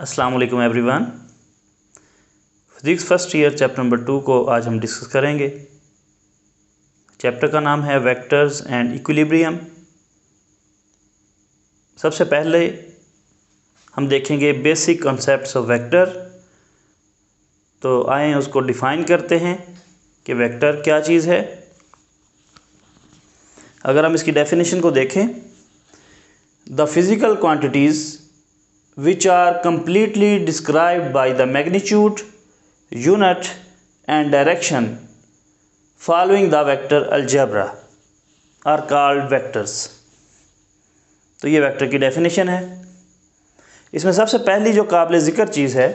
अस्सलाम वालेकुम everyone. Physics first year chapter number 2 को आज हम डिस्कस करेंगे। चैप्टर का नाम है वेक्टर्स एंड इक्विलिब्रियम। सबसे पहले हम देखेंगे बेसिक कॉन्सेप्ट्स ऑफ वेक्टर। तो आए उसको डिफ़ाइन करते हैं कि वेक्टर क्या चीज़ है। अगर हम इसकी डेफिनेशन को देखें, the physical quantities which are completely described by the magnitude, unit and direction following the vector algebra are called vectors। तो ये वेक्टर की डेफिनेशन है। इसमें सबसे पहली जो काबिल ज़िक्र चीज़ है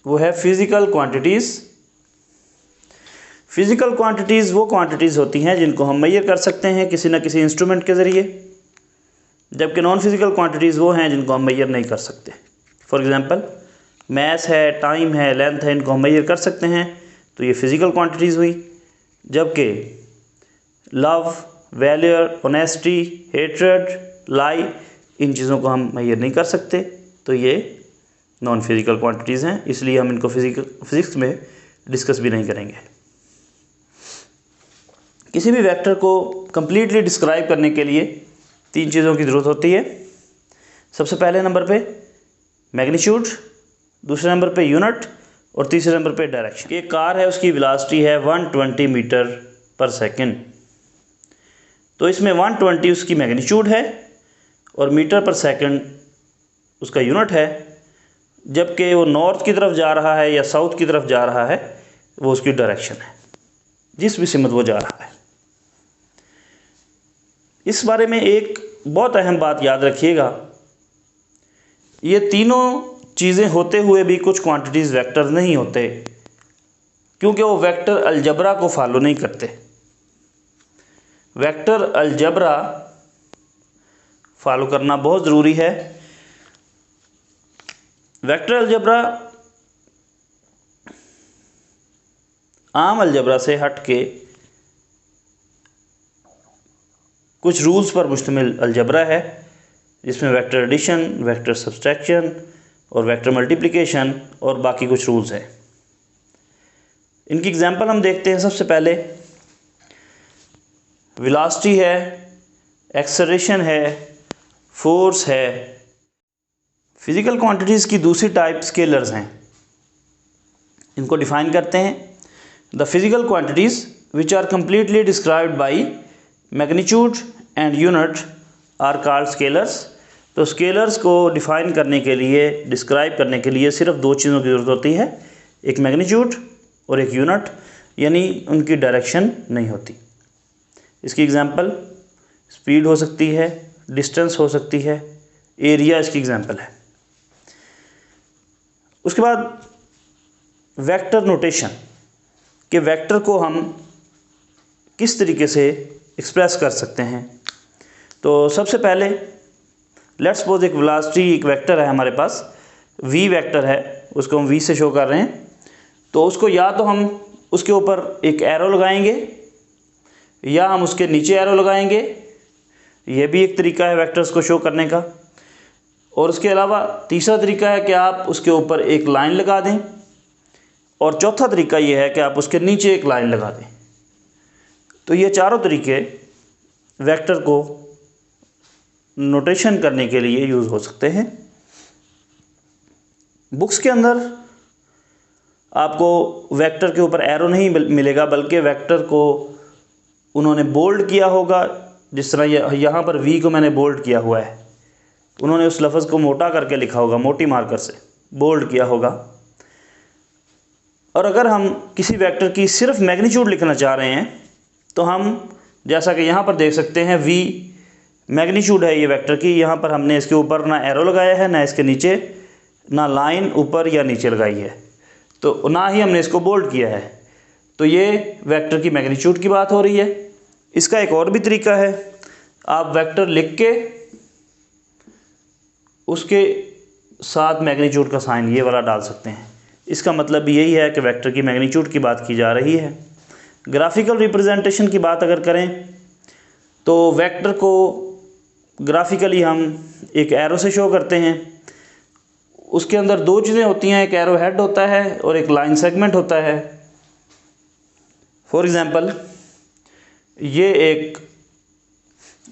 वो है फिज़िकल क्वांटिटीज़। फिज़िकल क्वांटिटीज़ वो क्वांटिटीज़ होती हैं जिनको हम मेजर कर सकते हैं किसी न किसी इंस्ट्रूमेंट के ज़रिए, जबकि नॉन फिज़िकल क्वांटिटीज़ वो हैं जिनको हम मेजर नहीं कर सकते। फॉर एग्ज़ाम्पल मैस है, टाइम है, लेंथ है, इनको हम मेजर कर सकते हैं, तो ये फिज़िकल क्वांटिटीज़ हुई। जबकि लव, वैल्यूर, ऑनेस्टी, हेट्रेड, लाई, इन चीज़ों को हम मेजर नहीं कर सकते, तो ये नॉन फिज़िकल क्वांटिटीज़ हैं। इसलिए हम इनको फिज़िक्स में डिस्कस भी नहीं करेंगे। किसी भी वेक्टर को कंप्लीटली डिस्क्राइब करने के लिए तीन चीज़ों की ज़रूरत होती है। सबसे पहले नंबर पे मैग्नीट्यूड, दूसरे नंबर पे यूनिट और तीसरे नंबर पे डायरेक्शन। एक कार है, उसकी वेलोसिटी है 120 मीटर पर सेकंड। तो इसमें 120 उसकी मैग्नीट्यूड है और मीटर पर सेकंड उसका यूनिट है। जबकि वो नॉर्थ की तरफ जा रहा है या साउथ की तरफ जा रहा है, वो उसकी डायरेक्शन है, जिस भी सिमत वो जा रहा है। इस बारे में एक बहुत अहम बात याद रखिएगा, ये तीनों चीज़ें होते हुए भी कुछ क्वांटिटीज़ वेक्टर नहीं होते, क्योंकि वो वेक्टर अलजबरा को फॉलो नहीं करते। वेक्टर अलजबरा फॉलो करना बहुत ज़रूरी है। वेक्टर अलजबरा आम अलजबरा से हट के कुछ रूल्स पर मुश्तमिल अलजबरा है, जिसमें वेक्टर एडिशन, वेक्टर सब्सट्रैक्शन और वेक्टर मल्टीप्लिकेशन और बाकी कुछ रूल्स हैं। इनकी एग्जांपल हम देखते हैं। सबसे पहले वेलोसिटी है, एक्सेलरेशन है, फोर्स है। फिज़िकल क्वांटिटीज़ की दूसरी टाइप स्केलर्स हैं। इनको डिफ़ाइन करते हैं। The physical quantities which are completely described by magnitude and unit are called scalars. तो स्केलर्स को डिफ़ाइन करने के लिए, डिस्क्राइब करने के लिए सिर्फ दो चीज़ों की ज़रूरत होती है, एक मैग्नीट्यूड और एक यूनिट, यानी उनकी डायरेक्शन नहीं होती। इसकी एग्जांपल स्पीड हो सकती है, डिस्टेंस हो सकती है, एरिया इसकी एग्जांपल है। उसके बाद वेक्टर नोटेशन, कि वेक्टर को हम किस तरीके से एक्सप्रेस कर सकते हैं। तो सबसे पहले लेट्स सपोज एक वेलोसिटी, एक वेक्टर है हमारे पास, v वेक्टर है, उसको हम v से शो कर रहे हैं। तो उसको या तो हम उसके ऊपर एक एरो लगाएंगे या हम उसके नीचे एरो लगाएंगे। यह भी एक तरीका है वेक्टर्स को शो करने का। और उसके अलावा तीसरा तरीका है कि आप उसके ऊपर एक लाइन लगा दें, और चौथा तरीका यह है कि आप उसके नीचे एक लाइन लगा दें। तो ये चारों तरीके वेक्टर को नोटेशन करने के लिए यूज़ हो सकते हैं। बुक्स के अंदर आपको वेक्टर के ऊपर एरो नहीं मिलेगा, बल्कि वेक्टर को उन्होंने बोल्ड किया होगा। जिस तरह यहाँ पर v को मैंने बोल्ड किया हुआ है, उन्होंने उस लफ्ज़ को मोटा करके लिखा होगा, मोटी मार्कर से बोल्ड किया होगा। और अगर हम किसी वेक्टर की सिर्फ मैग्नीट्यूड लिखना चाह रहे हैं, तो हम जैसा कि यहाँ पर देख सकते हैं, v मैग्नीट्यूड है ये वेक्टर की। यहाँ पर हमने इसके ऊपर ना एरो लगाया है, ना इसके नीचे, ना लाइन ऊपर या नीचे लगाई है, तो ना ही हमने इसको बोल्ड किया है। तो ये वेक्टर की मैग्नीट्यूड की बात हो रही है। इसका एक और भी तरीका है, आप वेक्टर लिख के उसके साथ मैग्नीट्यूड का साइन ये वाला डाल सकते हैं। इसका मतलब भी यही है कि वेक्टर की मैग्नीट्यूड की बात की जा रही है। ग्राफिकल रिप्रेजेंटेशन की बात अगर करें, तो वेक्टर को ग्राफिकली हम एक एरो से शो करते हैं। उसके अंदर दो चीज़ें होती हैं, एक एरो हेड होता है और एक लाइन सेगमेंट होता है। फॉर एग्ज़ाम्पल ये एक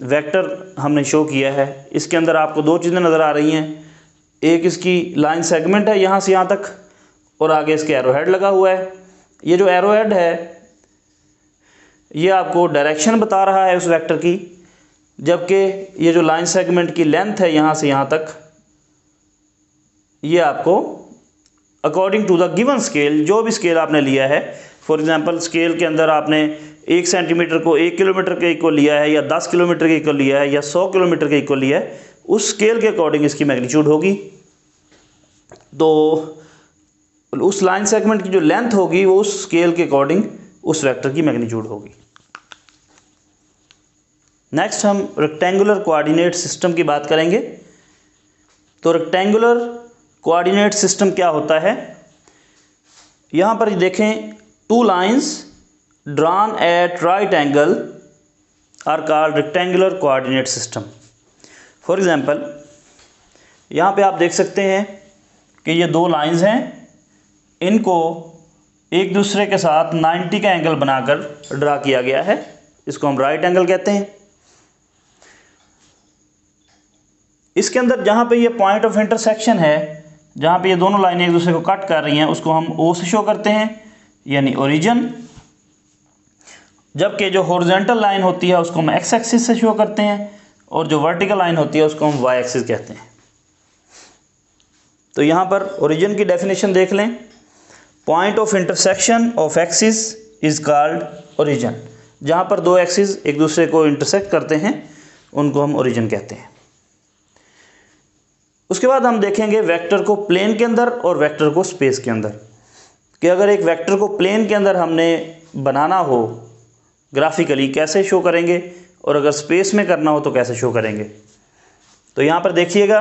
वेक्टर हमने शो किया है, इसके अंदर आपको दो चीज़ें नज़र आ रही हैं, एक इसकी लाइन सेगमेंट है यहाँ से यहाँ तक और आगे इसके एरो हेड लगा हुआ है। ये जो एरो हेड है ये आपको डायरेक्शन बता रहा है उस वेक्टर की, जबकि ये जो लाइन सेगमेंट की लेंथ है यहाँ से यहाँ तक ये आपको according to the given scale, जो भी स्केल आपने लिया है, फॉर एग्जांपल स्केल के अंदर आपने 1 सेंटीमीटर को 1 किलोमीटर के इक्वल लिया है या 10 किलोमीटर के इक्वल लिया है या 100 किलोमीटर के इक्वल लिया है, उस स्केल के अकॉर्डिंग इसकी मैग्नीट्यूड होगी। तो उस लाइन सेगमेंट की जो लेंथ होगी वो उस स्केल के अकॉर्डिंग उस वेक्टर की मैग्नीट्यूड होगी। नेक्स्ट हम रेक्टेंगुलर कोऑर्डिनेट सिस्टम की बात करेंगे। तो रेक्टेंगुलर कोऑर्डिनेट सिस्टम क्या होता है, यहाँ पर देखें, two lines drawn at right angle are called rectangular coordinate system. For example यहाँ पे आप देख सकते हैं कि ये दो लाइंस हैं, इनको एक दूसरे के साथ 90 का एंगल बनाकर ड्रा किया गया है, इसको हम राइट एंगल कहते हैं। इसके अंदर जहाँ पे ये पॉइंट ऑफ इंटरसेक्शन है, जहाँ पे ये दोनों लाइनें एक दूसरे को कट कर रही हैं, उसको हम ओ से शो करते हैं यानी ओरिजिन, जबकि जो हॉरिजॉन्टल लाइन होती है उसको हम एक्स एक्सिस से शो करते हैं और जो वर्टिकल लाइन होती है उसको हम वाई एक्सिस कहते हैं। तो यहाँ पर ओरिजिन की डेफिनेशन देख लें, point of intersection of axis is called origin. जहाँ पर दो एक्सिस एक दूसरे को इंटरसेक्ट करते हैं उनको हम ओरिजिन कहते हैं। उसके बाद हम देखेंगे वेक्टर को प्लेन के अंदर और वेक्टर को स्पेस के अंदर, कि अगर एक वेक्टर को प्लेन के अंदर हमने बनाना हो ग्राफिकली कैसे शो करेंगे और अगर स्पेस में करना हो तो कैसे शो करेंगे। तो यहाँ पर देखिएगा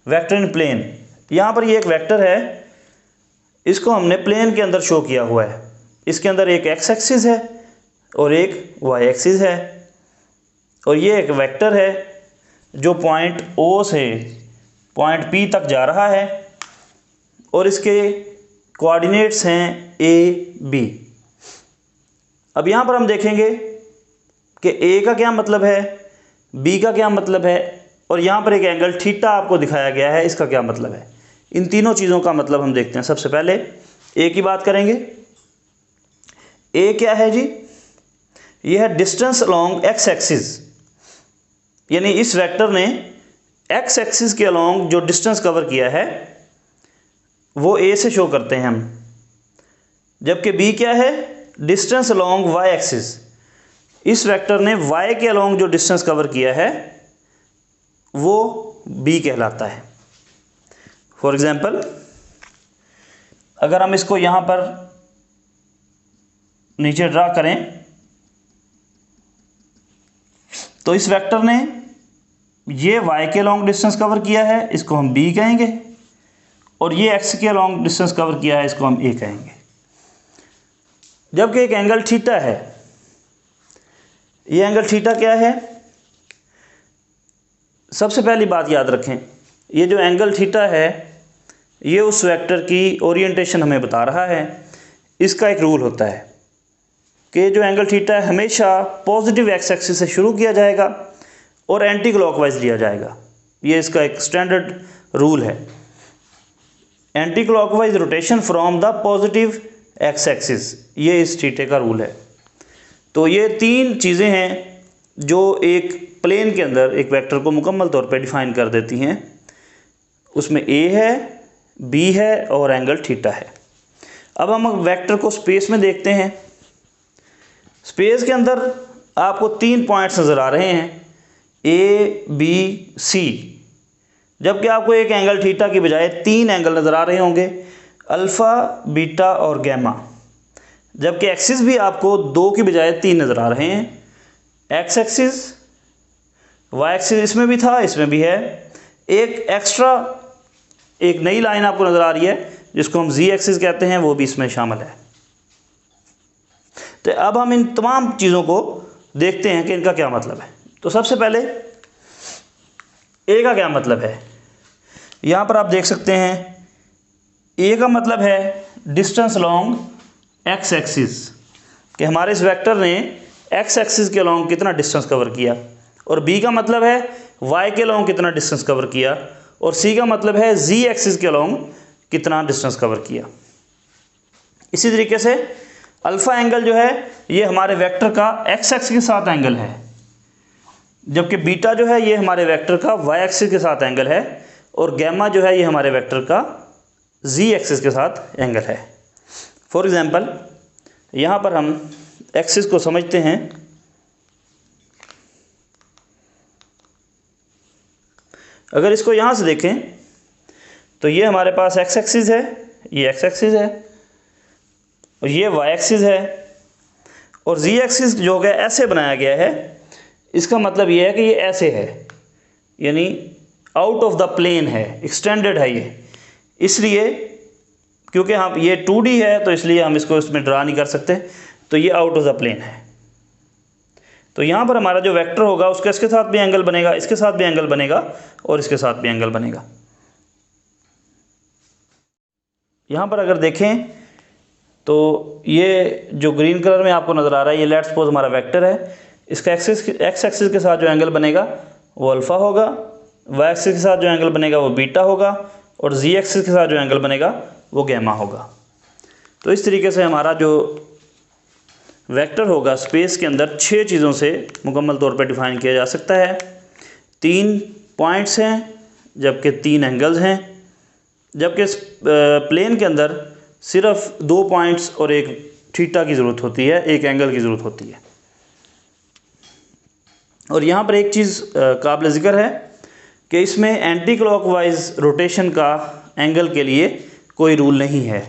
वेक्टर इन प्लेन, यहाँ पर ये एक वेक्टर है, इसको हमने प्लेन के अंदर शो किया हुआ है। इसके अंदर एक एक्स एक्सिस है और एक वाई एक्सिस है और ये एक वेक्टर है जो पॉइंट ओ से पॉइंट पी तक जा रहा है और इसके कोऑर्डिनेट्स हैं ए बी। अब यहाँ पर हम देखेंगे कि ए का क्या मतलब है, बी का क्या मतलब है और यहाँ पर एक एंगल थीटा आपको दिखाया गया है, इसका क्या मतलब है। इन तीनों चीज़ों का मतलब हम देखते हैं। सबसे पहले ए की बात करेंगे। ए क्या है जी, ये है डिस्टेंस अलोंग एक्स एक्सिस, यानी इस वेक्टर ने एक्स एक्सिस के अलोंग जो डिस्टेंस कवर किया है वो ए से शो करते हैं हम। जबकि बी क्या है, डिस्टेंस अलोंग वाई एक्सिस, इस वेक्टर ने वाई के अलोंग जो डिस्टेंस कवर किया है वो बी कहलाता है। फॉर एग्जाम्पल अगर हम इसको यहाँ पर नीचे ड्रा करें तो इस वेक्टर ने ये y के अलोंग डिस्टेंस कवर किया है, इसको हम b कहेंगे, और ये x के अलोंग डिस्टेंस कवर किया है, इसको हम a कहेंगे। जबकि एक एंगल थीटा है, ये एंगल थीटा क्या है, सबसे पहली बात याद रखें, ये जो एंगल थीटा है ये उस वेक्टर की ओरिएंटेशन हमें बता रहा है। इसका एक रूल होता है कि जो एंगल थीटा है हमेशा पॉजिटिव एक्स एक्सिस से शुरू किया जाएगा और एंटी क्लॉकवाइज लिया जाएगा। ये इसका एक स्टैंडर्ड रूल है, anti clockwise rotation from the positive x axis, ये इस थीटे का रूल है। तो ये तीन चीज़ें हैं जो एक प्लेन के अंदर एक वेक्टर को मुकम्मल तौर पे डिफाइन कर देती हैं। उसमें ए है, बी है और एंगल थीटा है। अब हम वेक्टर को स्पेस में देखते हैं। स्पेस के अंदर आपको 3 पॉइंट्स नज़र आ रहे हैं, ए बी सी, जबकि आपको एक एंगल थीटा की बजाय 3 एंगल नज़र आ रहे होंगे, अल्फ़ा, बीटा और गैमा। जबकि एक्सिस भी आपको 2 की बजाय 3 नज़र आ रहे हैं, एक्स एक्सिस, वाई एक्सिस इसमें भी था, इसमें भी है। एक एक्स्ट्रा एक नई लाइन आपको नज़र आ रही है जिसको हम जी एक्सिस कहते हैं, वो भी इसमें शामिल है। तो अब हम इन तमाम चीज़ों को देखते हैं कि इनका क्या मतलब है। तो सबसे पहले ए का क्या मतलब है। यहाँ पर आप देख सकते हैं ए का मतलब है डिस्टेंस अलोंग एक्स एक्सिस, कि हमारे इस वेक्टर ने एक्स एक्सिस के अलोंग कितना डिस्टेंस कवर किया, और बी का मतलब है वाई के अलोंग कितना डिस्टेंस कवर किया, और सी का मतलब है जी एक्सिस के अलोंग कितना डिस्टेंस कवर किया। इसी तरीके से अल्फ़ा एंगल जो है ये हमारे वेक्टर का एक्स एक्सिस के साथ एंगल है, जबकि बीटा जो है ये हमारे वेक्टर का वाई एक्सिस के साथ एंगल है, और गैमा जो है ये हमारे वेक्टर का जी एक्सिस के साथ एंगल है। फॉर एग्जांपल यहाँ पर हम एक्सिस को समझते हैं। अगर इसको यहाँ से देखें तो ये हमारे पास एक्स एक्सिस है, ये एक्स एक्सिस है, और ये वाई एक्सिस है, और जी एक्सिस जो है ऐसे बनाया गया है। इसका मतलब ये है कि ये ऐसे है, यानी आउट ऑफ द प्लेन है, एक्सटेंडेड है ये, इसलिए क्योंकि हम ये 2D है तो इसलिए हम इसको इसमें ड्रा नहीं कर सकते, तो ये आउट ऑफ द प्लेन है। तो यहाँ पर हमारा जो वेक्टर होगा उसका इसके साथ भी एंगल बनेगा, इसके साथ भी एंगल बनेगा, और इसके साथ भी एंगल बनेगा। यहाँ पर अगर देखें तो ये जो ग्रीन कलर में आपको नज़र आ रहा है, ये लेट्स सपोज हमारा वेक्टर है, इसका एक्स एक्सिस के साथ जो एंगल बनेगा वो अल्फ़ा होगा, वाई एक्सिस के साथ जो एंगल बनेगा वो बीटा होगा, और जी एक्सिस के साथ जो एंगल बनेगा वो गैमा होगा। तो इस तरीके से हमारा जो वेक्टर होगा स्पेस के अंदर 6 चीज़ों से मुकम्मल तौर पर डिफ़ाइन किया जा सकता है। 3 पॉइंट्स हैं, जबकि 3 एंगल्स हैं, जबकि प्लेन के अंदर सिर्फ 2 पॉइंट्स और एक थीटा की ज़रूरत होती है, एक एंगल की ज़रूरत होती है। और यहाँ पर एक चीज़ काबिल ज़िक्र है कि इसमें एंटी क्लॉकवाइज रोटेशन का एंगल के लिए कोई रूल नहीं है।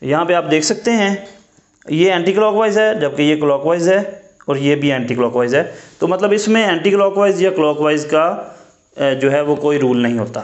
यहाँ पे आप देख सकते हैं ये एंटी क्लॉकवाइज है, जबकि ये क्लॉकवाइज है, और ये भी एंटी क्लॉकवाइज है। तो मतलब इसमें एंटी क्लॉकवाइज या क्लॉकवाइज का जो है वो कोई रूल नहीं होता।